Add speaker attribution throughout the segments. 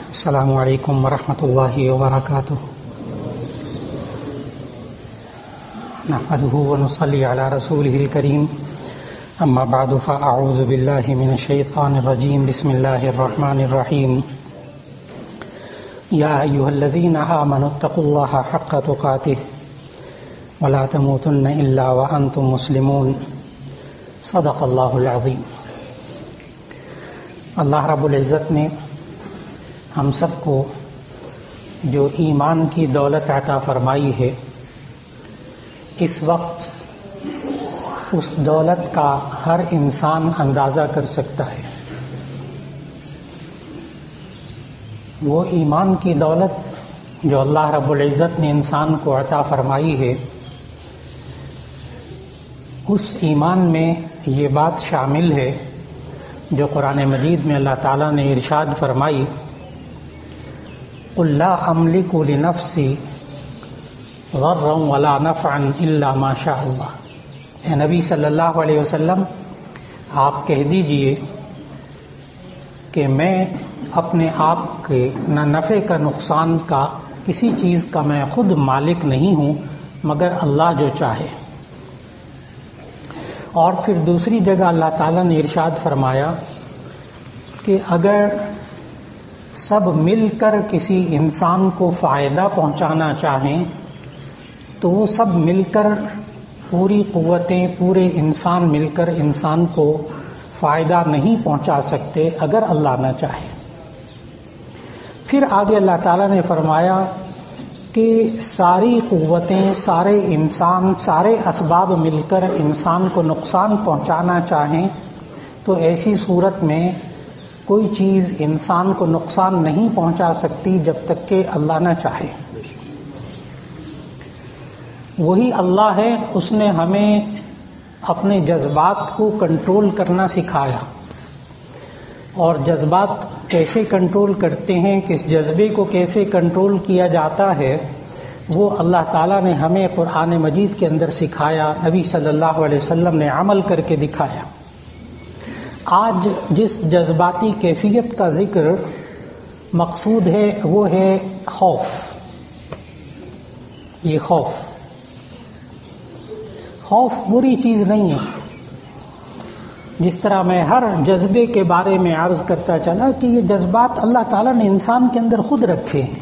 Speaker 1: السلام علیکم ورحمۃ اللہ وبرکاتہ. نحمده ونصلي على رسوله الكريم. اما بعد فاعوذ بالله من الشیطان الرجیم. بسم اللہ الرحمن الرحیم. یا ایها الذین آمنوا اتقوا اللہ حق تقاته ولا تموتن الا وانتم مسلمون. صدق اللہ العظیم. اللہ رب العزت نے ہم سب کو جو ایمان کی دولت عطا فرمائی ہے، اس وقت اس دولت کا ہر انسان اندازہ کر سکتا ہے. وہ ایمان کی دولت جو اللہ رب العزت نے انسان کو عطا فرمائی ہے، اس ایمان میں یہ بات شامل ہے جو قرآن مجید میں اللہ تعالیٰ نے ارشاد فرمائی، قُلْ لَا أَمْلِكُ لِنَفْسِي ضَرًّا وَلَا نَفْعًا إِلَّا مَا شَاءَ اللَّهُ. اے نبی صلی اللہ علیہ وسلم، آپ کہہ دیجئے کہ میں اپنے آپ کے نہ نفع کا نقصان کا کسی چیز کا میں خود مالک نہیں ہوں مگر اللہ جو چاہے. اور پھر دوسری جگہ اللہ تعالیٰ نے ارشاد فرمایا کہ اگر سب مل کر کسی انسان کو فائدہ پہنچانا چاہیں تو وہ سب مل کر، پوری قوتیں، پورے انسان مل کر انسان کو فائدہ نہیں پہنچا سکتے اگر اللہ نہ چاہے. پھر آگے اللہ تعالیٰ نے فرمایا کہ ساری قوتیں، سارے انسان، سارے اسباب مل کر انسان کو نقصان پہنچانا چاہیں تو ایسی صورت میں کوئی چیز انسان کو نقصان نہیں پہنچا سکتی جب تک کہ اللہ نہ چاہے. وہی اللہ ہے، اس نے ہمیں اپنے جذبات کو کنٹرول کرنا سکھایا. اور جذبات کیسے کنٹرول کرتے ہیں، کس جذبے کو کیسے کنٹرول کیا جاتا ہے، وہ اللہ تعالیٰ نے ہمیں قرآن مجید کے اندر سکھایا، نبی صلی اللہ علیہ وسلم نے عمل کر کے دکھایا. آج جس جذباتی کیفیت کا ذکر مقصود ہے وہ ہے خوف. یہ خوف بری چیز نہیں ہے. جس طرح میں ہر جذبے کے بارے میں عرض کرتا چلا کہ یہ جذبات اللہ تعالیٰ نے انسان کے اندر خود رکھے ہیں،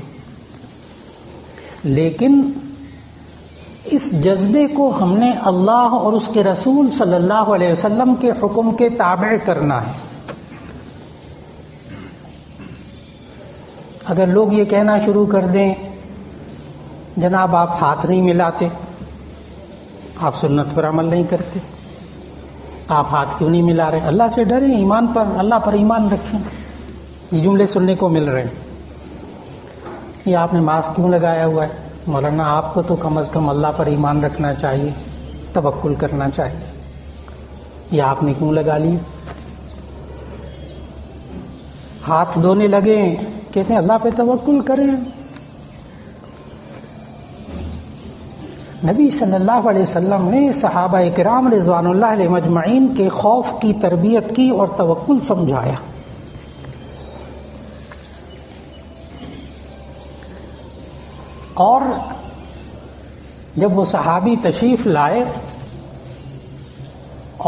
Speaker 1: لیکن اس جذبے کو ہم نے اللہ اور اس کے رسول صلی اللہ علیہ وسلم کے حکم کے تابع کرنا ہے. اگر لوگ یہ کہنا شروع کر دیں جناب آپ ہاتھ نہیں ملاتے، آپ سنت پر عمل نہیں کرتے، آپ ہاتھ کیوں نہیں ملا رہے، اللہ سے ڈریں، ایمان پر، اللہ پر ایمان رکھیں، یہ جملے سننے کو مل رہے ہیں. یہ آپ نے ماسک کیوں لگایا ہوا ہے، مولانا آپ کو تو کم از کم اللہ پر ایمان رکھنا چاہیے، توکل کرنا چاہیے، یہ آپ نے کیوں لگا لی. ہاتھ دھونے لگے، کہتے ہیں اللہ پہ توکل کریں. نبی صلی اللہ علیہ وسلم نے صحابہ کرام رضوان اللہ علیہ مجمعین کے خوف کی تربیت کی اور توکل سمجھایا. اور جب وہ صحابی تشریف لائے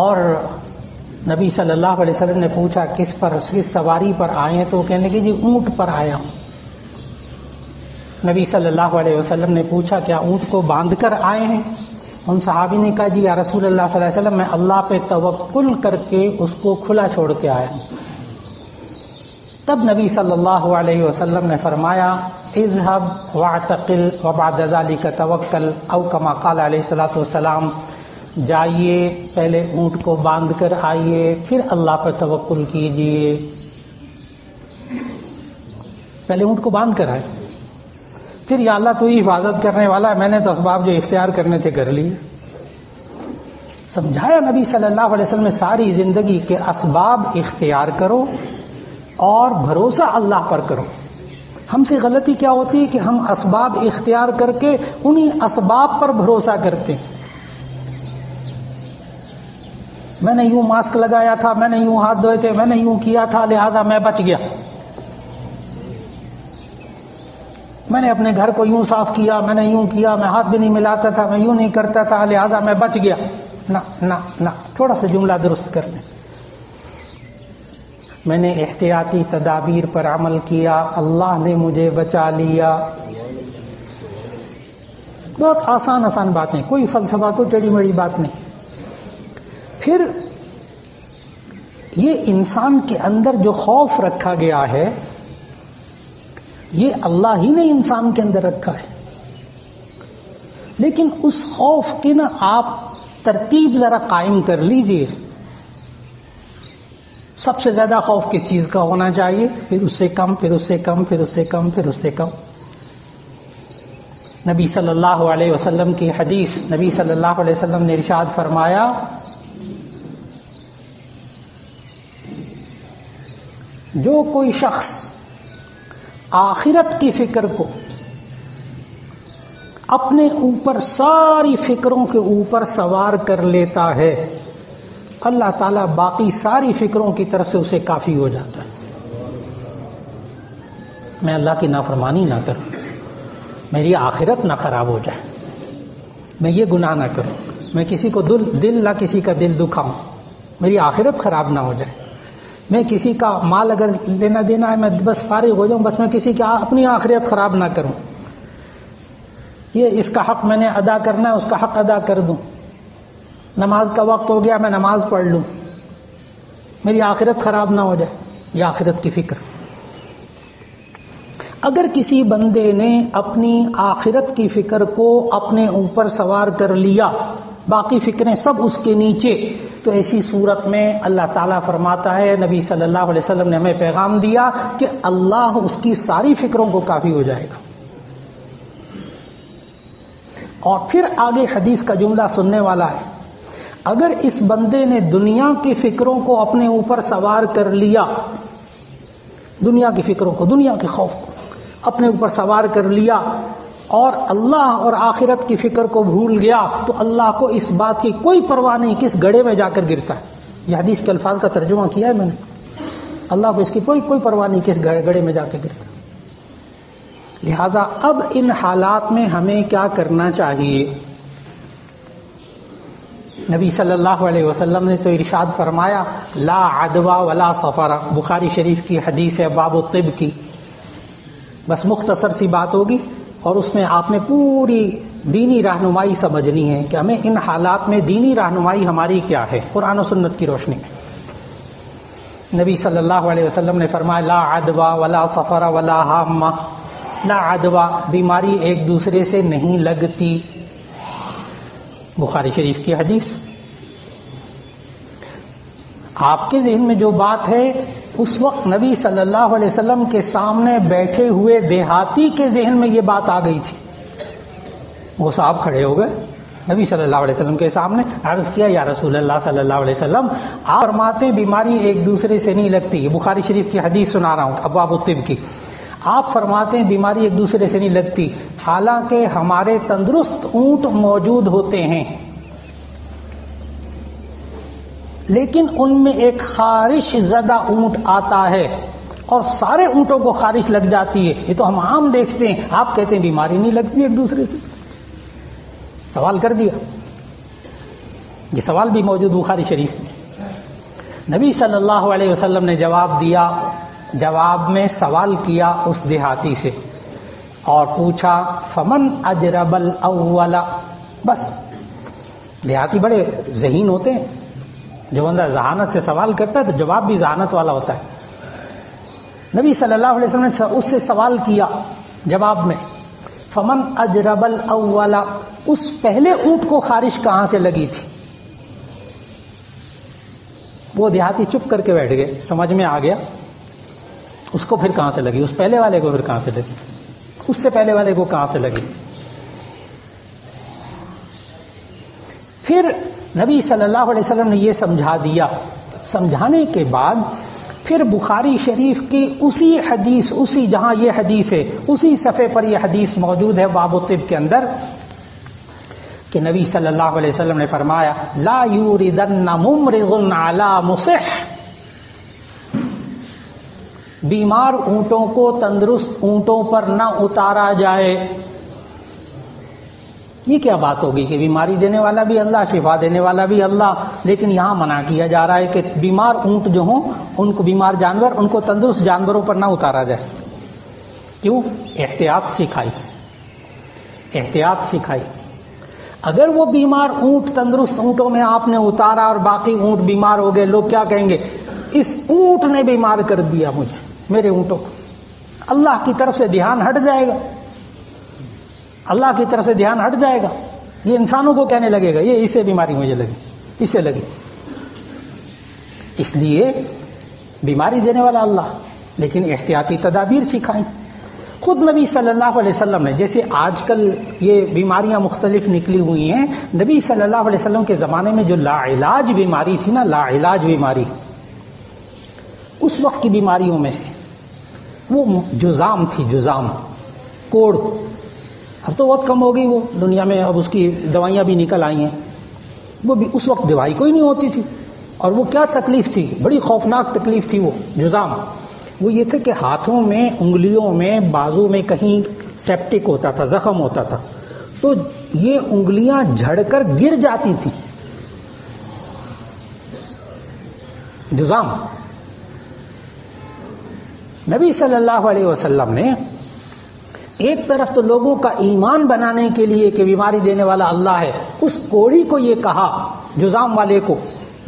Speaker 1: اور نبی صلی اللہ علیہ وسلم نے پوچھا کس سواری پر آئے ہیں، تو وہ کہنے لگے جی اونٹ پر آیا ہوں. نبی صلی اللہ علیہ وسلم نے پوچھا کیا اونٹ کو باندھ کر آئے ہیں؟ ان صحابی نے کہا جی یا رسول اللہ صلی اللہ علیہ وسلم میں اللہ پہ توکل کر کے اس کو کھلا چھوڑ کے آیا ہوں. تب نبی صلی اللہ علیہ وسلم نے فرمایا اذهب واعتقل وبعد ذلك توکل، او کما قال علیہ الصلوۃ والسلام، جائیے پہلے اونٹ کو باندھ کر آئیے پھر اللہ پر توکل کیجیے. پہلے اونٹ کو باندھ کر آئے، پھر یا اللہ تو ہی حفاظت کرنے والا ہے، میں نے تو اسباب جو اختیار کرنے تھے کر لیے. سمجھایا نبی صلی اللہ علیہ وسلم نے ساری زندگی کے اسباب اختیار کرو اور بھروسہ اللہ پر کرو. ہم سے غلطی کیا ہوتی ہے کہ ہم اسباب اختیار کر کے انہی اسباب پر بھروسہ کرتے ہیں. میں نے یوں ماسک لگایا تھا، میں نے یوں ہاتھ دھوئے تھے، میں نے یوں کیا تھا، لہذا میں بچ گیا. میں نے اپنے گھر کو یوں صاف کیا، میں نے یوں کیا، میں ہاتھ بھی نہیں ملاتا تھا، میں یوں نہیں کرتا تھا، لہذا میں بچ گیا. نہ تھوڑا سا جملہ درست کر لیں. میں نے احتیاطی تدابیر پر عمل کیا، اللہ نے مجھے بچا لیا. بہت آسان باتیں، کوئی فلسفہ، کوئی ٹیڑھی میڑھی بات نہیں. پھر یہ انسان کے اندر جو خوف رکھا گیا ہے، یہ اللہ ہی نے انسان کے اندر رکھا ہے. لیکن اس خوف کی نا آپ ترتیب ذرا قائم کر لیجئے. سب سے زیادہ خوف کس چیز کا ہونا چاہیے، پھر اس سے کم، پھر اس سے کم، پھر اس سے کم، پھر اس سے کم. نبی صلی اللہ علیہ وسلم کی حدیث، نبی صلی اللہ علیہ وسلم نے ارشاد فرمایا، جو کوئی شخص آخرت کی فکر کو اپنے اوپر، ساری فکروں کے اوپر سوار کر لیتا ہے، اللہ تعالیٰ باقی ساری فکروں کی طرف سے اسے کافی ہو جاتا ہے. میں اللہ کی نافرمانی نہ کروں، میری آخرت نہ خراب ہو جائے، میں یہ گناہ نہ کروں، میں کسی کو دل نہ کسی کا دل دکھاؤں، میری آخرت خراب نہ ہو جائے. میں کسی کا مال اگر لینا دینا ہے، میں بس فارغ ہو جاؤں، بس میں کسی کی اپنی آخرت خراب نہ کروں. یہ اس کا حق میں نے ادا کرنا ہے، اس کا حق ادا کر دوں. نماز کا وقت ہو گیا، میں نماز پڑھ لوں، میری آخرت خراب نہ ہو جائے. یہ آخرت کی فکر. اگر کسی بندے نے اپنی آخرت کی فکر کو اپنے اوپر سوار کر لیا، باقی فکریں سب اس کے نیچے، تو ایسی صورت میں اللہ تعالیٰ فرماتا ہے، نبی صلی اللہ علیہ وسلم نے ہمیں پیغام دیا کہ اللہ اس کی ساری فکروں کو کافی ہو جائے گا. اور پھر آگے حدیث کا جملہ سننے والا ہے، اگر اس بندے نے دنیا کی فکروں کو اپنے اوپر سوار کر لیا، دنیا کی فکروں کو، دنیا کے خوف کو اپنے اوپر سوار کر لیا، اور اللہ اور آخرت کی فکر کو بھول گیا، تو اللہ کو اس بات کی کوئی پرواہ نہیں کس گڑھے میں جا کر گرتا ہے. یہ حدیث کے الفاظ کا ترجمہ کیا ہے میں نے. اللہ کو اس کی کوئی پرواہ نہیں کس گڑھے میں جا کے گرتا. لہذا اب ان حالات میں ہمیں کیا کرنا چاہیے؟ نبی صلی اللہ علیہ وسلم نے تو ارشاد فرمایا، لا عدوى ولا صفر. بخاری شریف کی حدیث ہے، باب الطب کی. بس مختصر سی بات ہوگی، اور اس میں آپ نے پوری دینی رہنمائی سمجھنی ہے کہ ہمیں ان حالات میں دینی رہنمائی ہماری کیا ہے قرآن و سنت کی روشنی میں. نبی صلی اللہ علیہ وسلم نے فرمایا، لا عدوى ولا صفر ولا حامہ. لا عدوى، بیماری ایک دوسرے سے نہیں لگتی. بخاری شریف کی حدیث. آپ کے ذہن میں جو بات ہے، اس وقت نبی صلی اللہ علیہ وسلم کے سامنے بیٹھے ہوئے دیہاتی کے ذہن میں یہ بات آ گئی تھی. وہ صاحب کھڑے ہو گئے نبی صلی اللہ علیہ وسلم کے سامنے، عرض کیا، یا رسول اللہ صلی اللہ علیہ وسلم، آپ فرماتے بیماری ایک دوسرے سے نہیں لگتی. یہ بخاری شریف کی حدیث سنا رہا ہوں، ابواب الطب کی. آپ فرماتے ہیں بیماری ایک دوسرے سے نہیں لگتی، حالانکہ ہمارے تندرست اونٹ موجود ہوتے ہیں، لیکن ان میں ایک خارش زدہ اونٹ آتا ہے اور سارے اونٹوں کو خارش لگ جاتی ہے. یہ تو ہم عام دیکھتے ہیں، آپ کہتے ہیں بیماری نہیں لگتی ایک دوسرے سے. سوال کر دیا. یہ سوال بھی موجود بخاری شریف میں. نبی صلی اللہ علیہ وسلم نے جواب دیا. جواب میں سوال کیا اس دیہاتی سے اور پوچھا، فمن اجرب الاول. بس دیہاتی بڑے ذہین ہوتے ہیں، جو بندہ ذہانت سے سوال کرتا ہے تو جواب بھی ذہانت والا ہوتا ہے. نبی صلی اللہ علیہ وسلم نے اس سے سوال کیا جواب میں، فمن اجرب الاول، اس پہلے اونٹ کو خارش کہاں سے لگی تھی؟ وہ دیہاتی چپ کر کے بیٹھ گئے. سمجھ میں آ گیا اس کو پھر کہاں سے لگی، اس پہلے والے کو پھر کہاں سے لگی، اس سے پہلے والے کو کہاں سے لگی. پھر نبی صلی اللہ علیہ وسلم نے یہ سمجھا دیا. سمجھانے کے بعد پھر بخاری شریف کی اسی حدیث، اسی جہاں یہ حدیث ہے اسی صفحے پر یہ حدیث موجود ہے باب الطب کے اندر، کہ نبی صلی اللہ علیہ وسلم نے فرمایا، لا یوردن ممرض علی مصح. بیمار اونٹوں کو تندرست اونٹوں پر نہ اتارا جائے. یہ کیا بات ہوگی کہ بیماری دینے والا بھی اللہ، شفا دینے والا بھی اللہ، لیکن یہاں منع کیا جا رہا ہے کہ بیمار اونٹ جو ہوں ان کو، بیمار جانور، ان کو تندرست جانوروں پر نہ اتارا جائے. کیوں؟ احتیاط سکھائی، احتیاط سکھائی. اگر وہ بیمار اونٹ تندرست اونٹوں میں آپ نے اتارا اور باقی اونٹ بیمار ہو گئے، لوگ کیا کہیں گے؟ اس اونٹ نے بیمار کر دیا مجھے، میرے اونٹوں کو. اللہ کی طرف سے دھیان ہٹ جائے گا، اللہ کی طرف سے دھیان ہٹ جائے گا. یہ انسانوں کو کہنے لگے گا یہ اسے بیماری مجھے لگی، اسے لگی. اس لیے بیماری دینے والا اللہ، لیکن احتیاطی تدابیر سکھائیں. خود نبی صلی اللہ علیہ وسلم نے، جیسے آج کل یہ بیماریاں مختلف نکلی ہوئی ہیں، نبی صلی اللہ علیہ وسلم کے زمانے میں جو لا علاج بیماری تھی نا، لا علاج بیماری، اس وقت کی بیماریوں میں سے وہ جذام تھی، جذام، کوڑ. اب تو بہت کم ہو گئی وہ دنیا میں، اب اس کی دوائیاں بھی نکل آئی ہیں. وہ بھی اس وقت دوائی کوئی نہیں ہوتی تھی. اور وہ کیا تکلیف تھی، بڑی خوفناک تکلیف تھی وہ جذام. وہ یہ تھے کہ ہاتھوں میں، انگلیوں میں، بازو میں کہیں سیپٹک ہوتا تھا، زخم ہوتا تھا، تو یہ انگلیاں جھڑ کر گر جاتی تھی. جذام. نبی صلی اللہ علیہ وسلم نے ایک طرف تو لوگوں کا ایمان بنانے کے لیے کہ بیماری دینے والا اللہ ہے، اس کوڑی کو یہ کہا، جذام والے کو،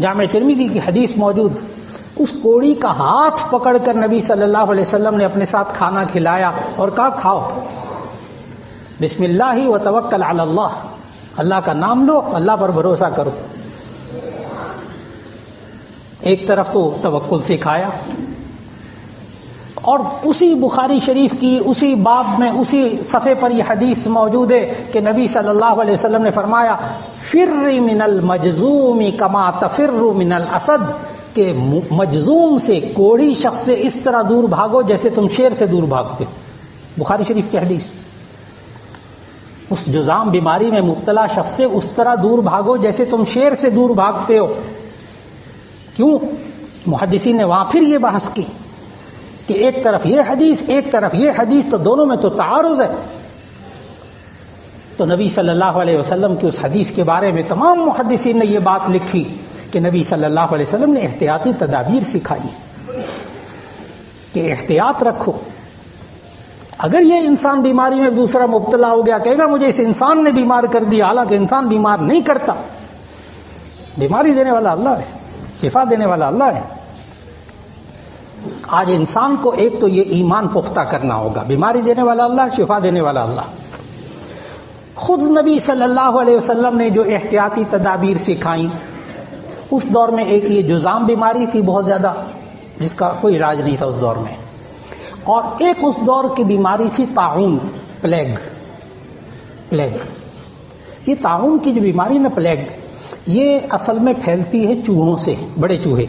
Speaker 1: جامع ترمذی کی حدیث موجود، اس کوڑی کا ہاتھ پکڑ کر نبی صلی اللہ علیہ وسلم نے اپنے ساتھ کھانا کھلایا اور کہا کھاؤ، بسم اللہ وتوکل علی اللہ، اللہ کا نام لو، اللہ پر بھروسہ کرو. ایک طرف تو توکل سکھایا، اور اسی بخاری شریف کی اسی باب میں، اسی صفحے پر یہ حدیث موجود ہے کہ نبی صلی اللہ علیہ وسلم نے فرمایا فر من المجذوم کما تفر من الاسد، کہ مجذوم سے، کوڑی شخص سے اس طرح دور بھاگو جیسے تم شیر سے دور بھاگتے. بخاری شریف کی حدیث. اس جذام بیماری میں مبتلا شخص سے اس طرح دور بھاگو جیسے تم شیر سے دور بھاگتے ہو. کیوں؟ محدثین نے وہاں پھر یہ بحث کی کہ ایک طرف یہ حدیث، ایک طرف یہ حدیث، تو دونوں میں تو تعارض ہے. تو نبی صلی اللہ علیہ وسلم کی اس حدیث کے بارے میں تمام محدثین نے یہ بات لکھی کہ نبی صلی اللہ علیہ وسلم نے احتیاطی تدابیر سکھائی کہ احتیاط رکھو. اگر یہ انسان بیماری میں دوسرا مبتلا ہو گیا، کہے گا مجھے اس انسان نے بیمار کر دیا، حالانکہ انسان بیمار نہیں کرتا. بیماری دینے والا اللہ ہے، شفا دینے والا اللہ ہے. آج انسان کو ایک تو یہ ایمان پختہ کرنا ہوگا، بیماری دینے والا اللہ، شفا دینے والا اللہ. خود نبی صلی اللہ علیہ وسلم نے جو احتیاطی تدابیر سکھائیں، اس دور میں ایک یہ جذام بیماری تھی بہت زیادہ، جس کا کوئی علاج نہیں تھا اس دور میں، اور ایک اس دور کی بیماری تھی طاعون، پلیگ. یہ طاعون کی جو بیماری نا، پلیگ، یہ اصل میں پھیلتی ہے چوہوں سے، بڑے چوہے،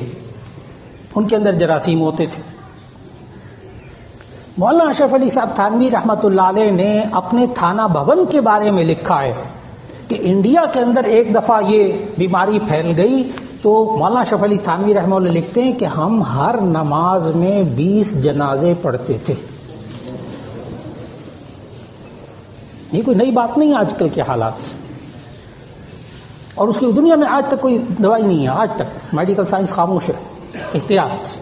Speaker 1: ان کے اندر جراثیم ہوتے تھے. مولانا اشرف علی صاحب تھانوی رحمۃ اللہ علیہ نے اپنے تھانہ بھون کے بارے میں لکھا ہے کہ انڈیا کے اندر ایک دفعہ یہ بیماری پھیل گئی تو مولانا اشرف علی تھانوی رحمۃ اللہ لکھتے ہیں کہ ہم ہر نماز میں 20 جنازے پڑھتے تھے. یہ کوئی نئی بات نہیں ہے آج کل کے حالات، اور اس کی دنیا میں آج تک کوئی دوائی نہیں ہے، آج تک میڈیکل سائنس خاموش ہے. احتیاط.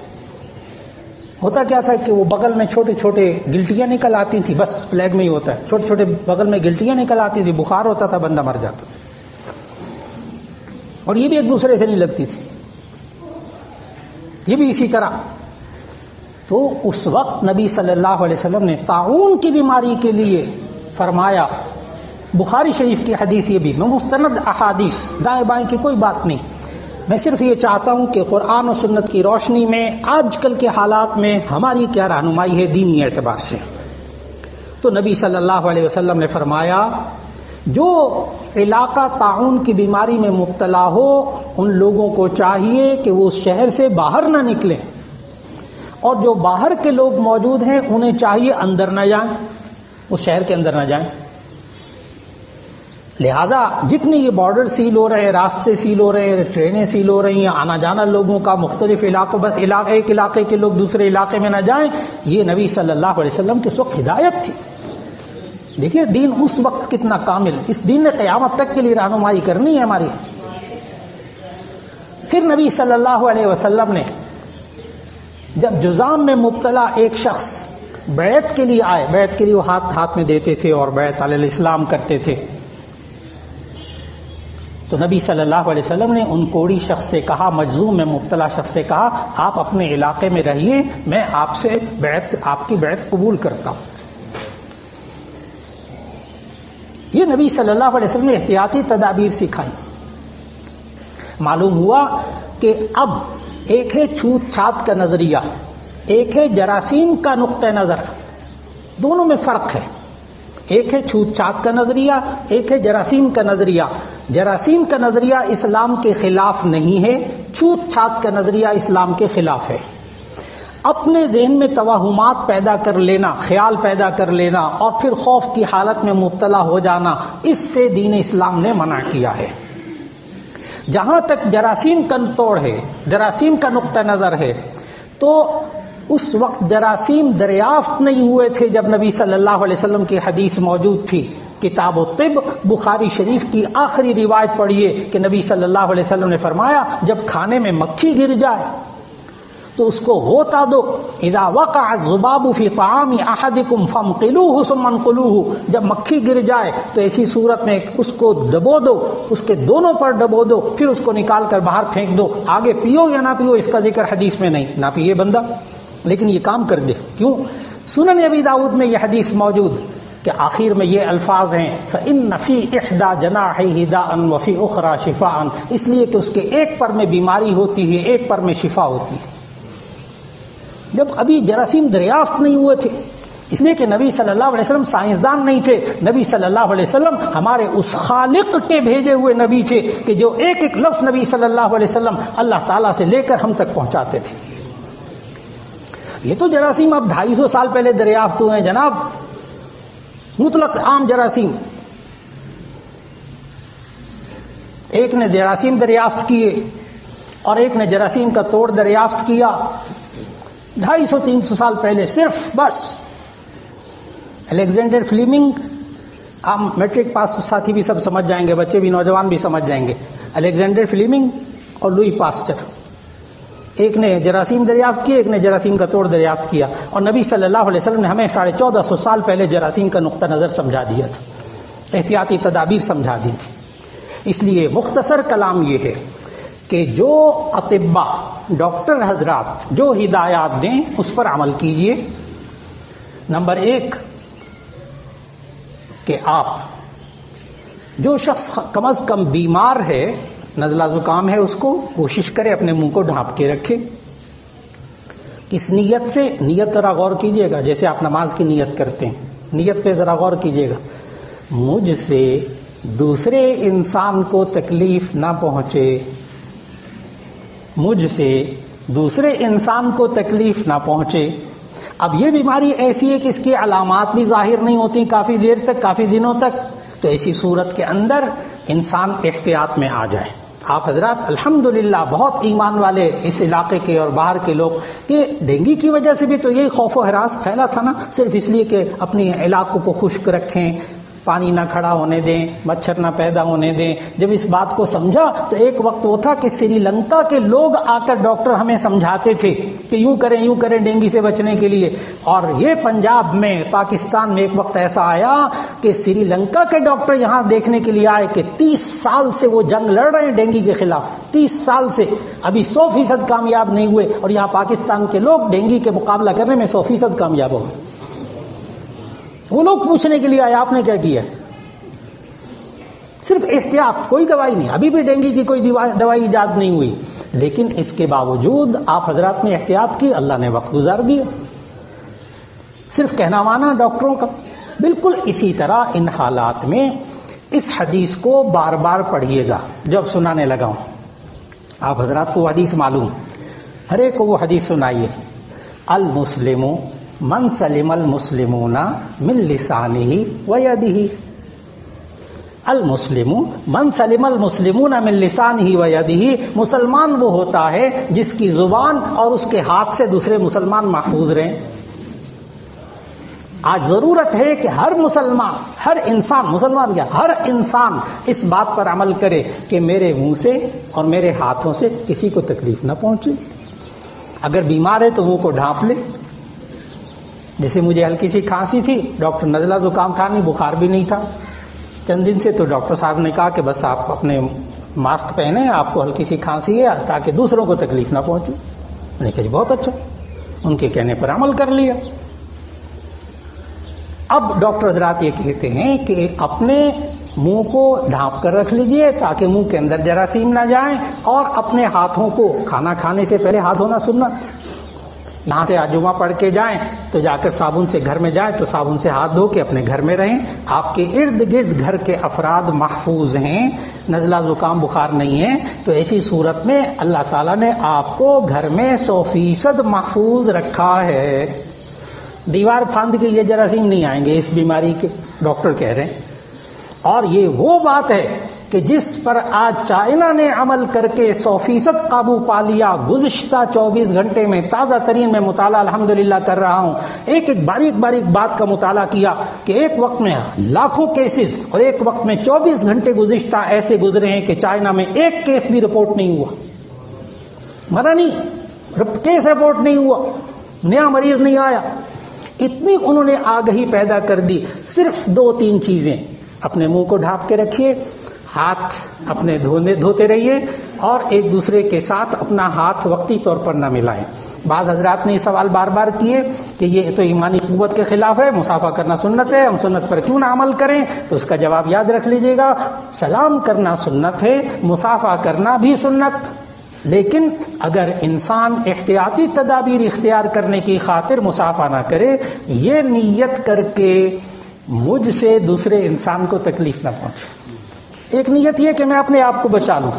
Speaker 1: ہوتا کیا تھا کہ وہ بغل میں چھوٹے چھوٹے گلٹیاں نکل آتی تھیں، بس پلیگ میں ہی ہوتا ہے، چھوٹے چھوٹے بغل میں گلٹیاں نکل آتی تھی، بخار ہوتا تھا، بندہ مر جاتا. اور یہ بھی ایک دوسرے سے نہیں لگتی تھی، یہ بھی اسی طرح. تو اس وقت نبی صلی اللہ علیہ وسلم نے طاعون کی بیماری کے لیے فرمایا، بخاری شریف کی حدیث، یہ بھی مستند احادیث، دائیں بائیں کی کوئی بات نہیں. میں صرف یہ چاہتا ہوں کہ قرآن و سنت کی روشنی میں آج کل کے حالات میں ہماری کیا رہنمائی ہے دینی اعتبار سے. تو نبی صلی اللہ علیہ وسلم نے فرمایا جو علاقہ طاعون کی بیماری میں مبتلا ہو ان لوگوں کو چاہیے کہ وہ اس شہر سے باہر نہ نکلیں، اور جو باہر کے لوگ موجود ہیں انہیں چاہیے اندر نہ جائیں، اس شہر کے اندر نہ جائیں. لہذا جتنے یہ بارڈر سیل ہو رہے ہیں، راستے سیل ہو رہے ہیں، ٹرینیں سیل ہو رہی ہیں، آنا جانا لوگوں کا مختلف علاقوں، بس ایک علاقے کے لوگ دوسرے علاقے میں نہ جائیں، یہ نبی صلی اللہ علیہ وسلم کے اس وقت ہدایت تھی. دیکھیے دین اس وقت کتنا کامل، اس دین نے قیامت تک کے لیے رہنمائی کرنی ہے ہماری. پھر نبی صلی اللہ علیہ وسلم نے جب جذام میں مبتلا ایک شخص بیعت کے لیے آئے، بیعت کے لیے وہ ہاتھ میں دیتے تھے اور بیعت علی الاسلام کرتے تھے، تو نبی صلی اللہ علیہ وسلم نے ان کوڑی شخص سے کہا، مجذوم میں مبتلا شخص سے کہا، آپ اپنے علاقے میں رہیے، میں آپ کی بیعت قبول کرتا ہوں. یہ نبی صلی اللہ علیہ وسلم نے احتیاطی تدابیر سکھائی. معلوم ہوا کہ اب ایک ہے چھوت چھات کا نظریہ، ایک ہے جراثیم کا نقطہ نظر، دونوں میں فرق ہے. ایک ہے چھوت چھات کا نظریہ، ایک ہے جراثیم کا نظریہ. جراثیم کا نظریہ اسلام کے خلاف نہیں ہے، چھوت چھات کا نظریہ اسلام کے خلاف ہے. اپنے ذہن میں توہمات پیدا کر لینا، خیال پیدا کر لینا اور پھر خوف کی حالت میں مبتلا ہو جانا، اس سے دین اسلام نے منع کیا ہے. جہاں تک جراثیم کا توڑ ہے، جراثیم کا نقطہ نظر ہے، تو اس وقت جراثیم دریافت نہیں ہوئے تھے جب نبی صلی اللہ علیہ وسلم کی حدیث موجود تھی. کتاب الطب بخاری شریف کی آخری روایت پڑھیے کہ نبی صلی اللہ علیہ وسلم نے فرمایا جب کھانے میں مکھی گر جائے تو اس کو غوطہ دو. اذا وقع الذباب فی طعام احدکم فانقلوه ثم انقلوه، جب مکھی گر جائے تو ایسی صورت میں اس کو دبو دو، اس کے دونوں پر دبو دو، پھر اس کو نکال کر باہر پھینک دو. آگے پیو یا نہ پیو اس کا ذکر حدیث میں نہیں، نہ پیے بندہ لیکن یہ کام کر دے. کیوں؟ سنن ابی داؤد میں یہ حدیث موجود کہ آخر میں یہ الفاظ ہیں فَإِنَّ فِي إِحْدَى جَنَاحَيْهِ دَاءً وَفِي أُخْرَى شِفَاءً، اس لیے کہ اس کے ایک پر میں بیماری ہوتی ہے، ایک پر میں شفا ہوتی ہے. جب ابھی جراثیم دریافت نہیں ہوئے تھے، اس لیے کہ نبی صلی اللہ علیہ وسلم سائنسدان نہیں تھے. نبی صلی اللہ علیہ وسلم ہمارے اس خالق کے بھیجے ہوئے نبی تھے کہ جو ایک ایک لفظ نبی صلی اللہ علیہ وسلم اللہ تعالیٰ سے لے کر ہم تک پہنچاتے تھے. یہ تو جراثیم اب 250 سال پہلے دریافت ہوئے ہیں جناب، مطلق عام جراثیم. ایک نے جراثیم دریافت کیے اور ایک نے جراثیم کا توڑ دریافت کیا 250-300 سال پہلے صرف. بس الیگزینڈر فلیمنگ، عام میٹرک پاس ساتھی بھی سب سمجھ جائیں گے، بچے بھی نوجوان بھی سمجھ جائیں گے. الیگزینڈر فلیمنگ اور لوئی پاسچر، ایک نے جراثیم دریافت کیا، ایک نے جراثیم کا توڑ دریافت کیا، اور نبی صلی اللہ علیہ وسلم نے ہمیں 1450 سال پہلے جراثیم کا نقطہ نظر سمجھا دیا تھا، احتیاطی تدابیر سمجھا دی تھی. اس لیے مختصر کلام یہ ہے کہ جو اطباء ڈاکٹر حضرات جو ہدایات دیں اس پر عمل کیجئے. نمبر 1 کہ آپ جو شخص کم از کم بیمار ہے، نزلہ زکام ہے، اس کو کوشش کرے اپنے منہ کو ڈھانپ کے رکھے. کس نیت سے؟ نیت ذرا غور کیجئے گا، جیسے آپ نماز کی نیت کرتے ہیں، نیت پہ ذرا غور کیجئے گا. مجھ سے دوسرے انسان کو تکلیف نہ پہنچے، مجھ سے دوسرے انسان کو تکلیف نہ پہنچے. اب یہ بیماری ایسی ہے کہ اس کی علامات بھی ظاہر نہیں ہوتی کافی دیر تک، کافی دنوں تک، تو ایسی صورت کے اندر انسان احتیاط میں آ جائے. آپ حضرات الحمدللہ بہت ایمان والے اس علاقے کے اور باہر کے لوگ، کہ ڈینگی کی وجہ سے بھی تو یہی خوف و ہراس پھیلا تھا نا، صرف اس لیے کہ اپنے علاقوں کو خشک رکھیں، پانی نہ کھڑا ہونے دیں، مچھر نہ پیدا ہونے دیں. جب اس بات کو سمجھا تو ایک وقت وہ تھا کہ سری لنکا کے لوگ آ کر ڈاکٹر ہمیں سمجھاتے تھے کہ یوں کریں ڈینگی سے بچنے کے لیے. اور یہ پنجاب میں، پاکستان میں ایک وقت ایسا آیا کہ سری لنکا کے ڈاکٹر یہاں دیکھنے کے لیے آئے کہ 30 سال سے وہ جنگ لڑ رہے ہیں ڈینگی کے خلاف، 30 سال سے ابھی 100% کامیاب نہیں ہوئے، اور یہاں پاکستان کے لوگ ڈینگی کے مقابلہ کرنے میں 100% کامیاب ہو گئے. وہ لوگ پوچھنے کے لیے آئے آپ نے کیا کیا؟ صرف احتیاط، کوئی دوائی نہیں. ابھی بھی ڈینگی کی کوئی دوائی ایجاد نہیں ہوئی، لیکن اس کے باوجود آپ حضرات نے احتیاط کی، اللہ نے وقت گزار دیا. صرف کہنا مانا ڈاکٹروں کا. بالکل اسی طرح ان حالات میں اس حدیث کو بار بار پڑھیے گا. جب سنانے لگا ہوں آپ حضرات کو وہ حدیث معلوم، ہر ایک کو وہ حدیث سنائیے. المسلم من سلم المسلمون من لسانه و یده. المسلم من سلم المسلمون من لسانہ و یدہ، مسلمان وہ ہوتا ہے جس کی زبان اور اس کے ہاتھ سے دوسرے مسلمان محفوظ رہیں۔ آج ضرورت ہے کہ ہر مسلمان، ہر انسان، مسلمان کیا، ہر انسان اس بات پر عمل کرے کہ میرے منہ سے اور میرے ہاتھوں سے کسی کو تکلیف نہ پہنچے۔ اگر بیمار ہے تو منہ کو ڈھانپ لے۔ جیسے مجھے ہلکی سی کھانسی تھی، ڈاکٹر نزلہ زکام تھا نہیں، بخار بھی نہیں تھا چند دن سے، تو ڈاکٹر صاحب نے کہا کہ بس آپ اپنے ماسک پہنیں، آپ کو ہلکی سی کھانسی ہے تاکہ دوسروں کو تکلیف نہ پہنچے۔ میں نے کہا جی بہت اچھا، ان کے کہنے پر عمل کر لیا۔ اب ڈاکٹر حضرات یہ کہتے ہیں کہ اپنے منہ کو ڈھانپ کر رکھ لیجئے تاکہ منہ کے اندر جراثیم نہ جائیں، اور اپنے ہاتھوں کو کھانا کھانے سے پہلے ہاتھ دھونا سنت۔ یہاں سے جمعہ پڑھ کے جائیں تو جا کر صابن سے گھر میں جائیں تو صابن سے ہاتھ دھو کے اپنے گھر میں رہیں۔ آپ کے ارد گرد گھر کے افراد محفوظ ہیں، نزلہ زکام بخار نہیں ہے، تو ایسی صورت میں اللہ تعالیٰ نے آپ کو گھر میں 100% محفوظ رکھا ہے۔ دیوار پھاند کے یہ جراثیم نہیں آئیں گے اس بیماری کے، ڈاکٹر کہہ رہے ہیں۔ اور یہ وہ بات ہے کہ جس پر آج چائنا نے عمل کر کے 100% قابو پا لیا۔ گزشتہ 24 گھنٹے میں تازہ ترین میں مطالعہ الحمدللہ کر رہا ہوں، ایک باریک باریک بات کا مطالعہ کیا کہ ایک وقت میں لاکھوں کیسز اور ایک وقت میں 24 گھنٹے گزشتہ ایسے گزرے ہیں کہ چائنا میں ایک کیس بھی رپورٹ نہیں ہوا، مرا نہیں، کیس رپورٹ نہیں ہوا، نیا مریض نہیں آیا۔ اتنی انہوں نے آگہی پیدا کر دی۔ صرف 2-3 چیزیں، اپنے منہ کو ڈھانپ کے رکھیے، ہاتھ اپنے دھوتے رہیے، اور ایک دوسرے کے ساتھ اپنا ہاتھ وقتی طور پر نہ ملائیں۔ بعض حضرات نے یہ سوال بار بار کیے کہ یہ تو ایمانی قوت کے خلاف ہے، مصافحہ کرنا سنت ہے، ہم سنت پر کیوں نہ عمل کریں؟ تو اس کا جواب یاد رکھ لیجئے گا، سلام کرنا سنت ہے، مصافحہ کرنا بھی سنت، لیکن اگر انسان احتیاطی تدابیر اختیار کرنے کی خاطر مصافحہ نہ کرے، یہ نیت کر کے مجھ سے دوسرے انسان کو تکلیف نہ پہنچے۔ ایک نیت یہ کہ میں اپنے آپ کو بچا لوں،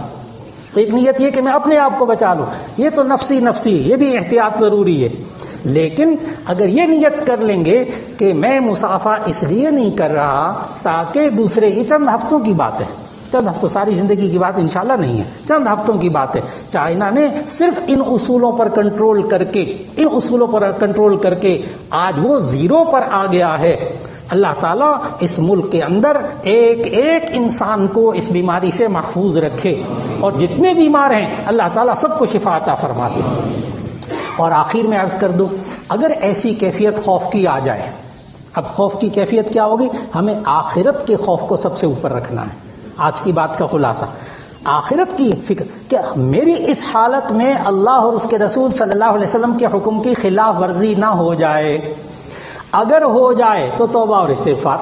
Speaker 1: ایک نیت یہ کہ میں اپنے آپ کو بچا لوں، یہ تو نفسی یہ بھی احتیاط ضروری ہے۔ لیکن اگر یہ نیت کر لیں گے کہ میں مصافحہ اس لیے نہیں کر رہا تاکہ دوسرے، یہ چند ہفتوں کی بات ہے، چند ہفتوں، ساری زندگی کی بات انشاءاللہ نہیں ہے، چند ہفتوں کی بات ہے۔ چائنا نے صرف ان اصولوں پر کنٹرول کر کے آج وہ 0 پر آ گیا ہے۔ اللہ تعالیٰ اس ملک کے اندر ایک ایک انسان کو اس بیماری سے محفوظ رکھے، اور جتنے بیمار ہیں اللہ تعالیٰ سب کو شفا عطا فرما دے۔ اور آخر میں عرض کر دوں، اگر ایسی کیفیت خوف کی آ جائے، اب خوف کی کیفیت کیا ہوگی؟ ہمیں آخرت کے خوف کو سب سے اوپر رکھنا ہے۔ آج کی بات کا خلاصہ آخرت کی فکر، کہ میری اس حالت میں اللہ اور اس کے رسول صلی اللہ علیہ وسلم کے حکم کی خلاف ورزی نہ ہو جائے۔ اگر ہو جائے تو توبہ اور استغفار،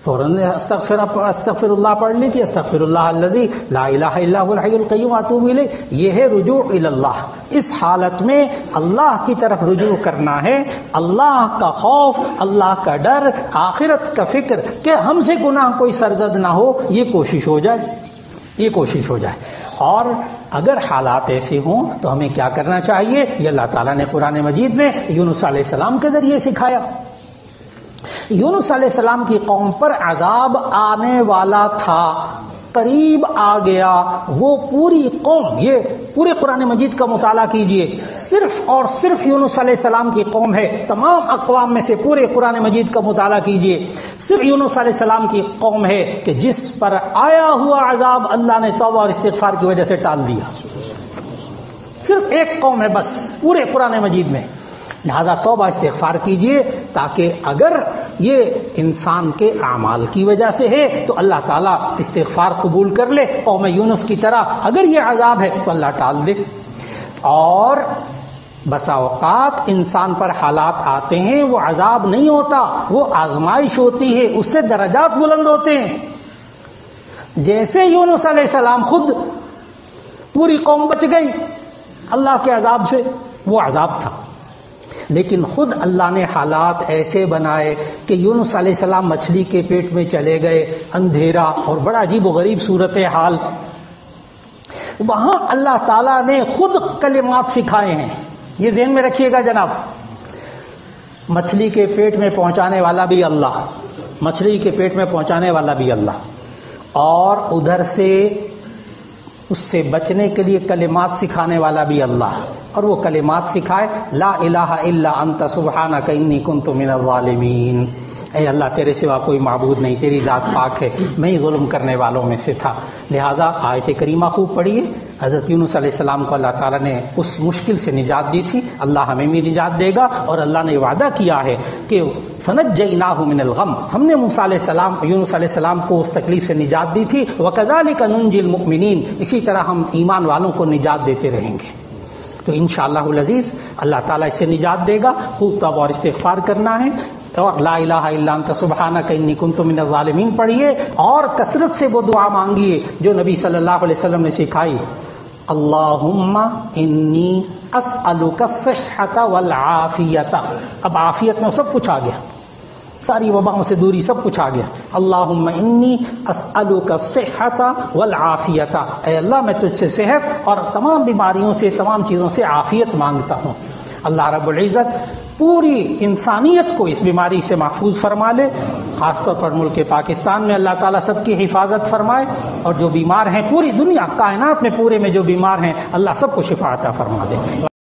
Speaker 1: فوراً استغفر اللہ پڑھ لی تھی، استغفر اللہ الذی لا الہ الا هو الحی القیوم واتوب الیہ، یہ ہے رجوع الی اللہ۔ اس حالت میں اللہ کی طرف رجوع کرنا ہے، اللہ کا خوف، اللہ کا ڈر، آخرت کا فکر کہ ہم سے گناہ کوئی سرزد نہ ہو، یہ کوشش ہو جائے۔ اور اگر حالات ایسے ہوں تو ہمیں کیا کرنا چاہیے؟ یہ اللہ تعالیٰ نے قرآن مجید میں یونس علیہ السلام کے ذریعے سکھایا۔ یونس علیہ السلام کی قوم پر عذاب آنے والا تھا، قریب آ گیا، وہ پوری قوم، یہ پورے قرآن مجید کا مطالعہ کیجئے، صرف اور صرف یونس علیہ السلام کی قوم ہے، تمام اقوام میں سے پورے قرآن مجید کا مطالعہ کیجئے، صرف یونس علیہ السلام کی قوم ہے کہ جس پر آیا ہوا عذاب اللہ نے توبہ اور استغفار کی وجہ سے ٹال دیا۔ صرف ایک قوم ہے بس پورے قرآن مجید میں، لہذا توبہ استغفار کیجئے، تاکہ اگر یہ انسان کے اعمال کی وجہ سے ہے تو اللہ تعالیٰ استغفار قبول کر لے، قوم یونس کی طرح اگر یہ عذاب ہے تو اللہ ٹال دے۔ اور بسا اوقات انسان پر حالات آتے ہیں، وہ عذاب نہیں ہوتا، وہ آزمائش ہوتی ہے، اس سے درجات بلند ہوتے ہیں۔ جیسے یونس علیہ السلام خود پوری قوم بچ گئی اللہ کے عذاب سے، وہ عذاب تھا، لیکن خود اللہ نے حالات ایسے بنائے کہ یونس علیہ السلام مچھلی کے پیٹ میں چلے گئے، اندھیرا اور بڑا عجیب و غریب صورتحال، وہاں اللہ تعالیٰ نے خود کلمات سکھائے ہیں۔ یہ ذہن میں رکھیے گا جناب، مچھلی کے پیٹ میں پہنچانے والا بھی اللہ، مچھلی کے پیٹ میں پہنچانے والا بھی اللہ، اور ادھر سے اس سے بچنے کے لیے کلمات سکھانے والا بھی اللہ، اور وہ کلمات سکھائے لا الہ الا انت سبحانک انی کنت من الظالمین، اے اللہ تیرے سوا کوئی معبود نہیں، تیری ذات پاک ہے، میں ہی ظلم کرنے والوں میں سے تھا۔ لہذا آیت کریمہ خوب پڑھیے۔ حضرت یونس علیہ السلام کو اللہ تعالیٰ نے اس مشکل سے نجات دی تھی، اللہ ہمیں بھی نجات دے گا، اور اللہ نے وعدہ کیا ہے کہ فنجیناہ من الغم، ہم نے موسیٰ علیہ السلام یونس علیہ السلام کو اس تکلیف سے نجات دی تھی، وکذالک ننجی المؤمنین، اسی طرح ہم ایمان والوں کو نجات دیتے رہیں گے۔ تو انشاءاللہ العزیز اللہ تعالیٰ اس سے نجات دے گا۔ خوب توبہ اور استغفار کرنا ہے، اور لا الہ الا انت سبحانک انی کنت من الظالمین پڑھیے، اور کثرت سے وہ دعا مانگیے جو نبی صلی اللہ علیہ وسلم نے سکھائی، اللہم انی اسألک الصحۃ والعافیۃ۔ اب عافیت میں سب کچھ آ گیا، ساری وباؤں سے دوری، سب کچھ آ گیا۔ اللہم انی اسألک الصحۃ والعافیۃ، اے اللہ میں تجھ سے صحت اور تمام بیماریوں سے، تمام چیزوں سے عافیت مانگتا ہوں۔ اللہ رب العزت پوری انسانیت کو اس بیماری سے محفوظ فرما لے، خاص طور پر ملک پاکستان میں اللہ تعالیٰ سب کی حفاظت فرمائے، اور جو بیمار ہیں پوری دنیا کائنات میں پورے میں جو بیمار ہیں اللہ سب کو شفا عطا فرما دے۔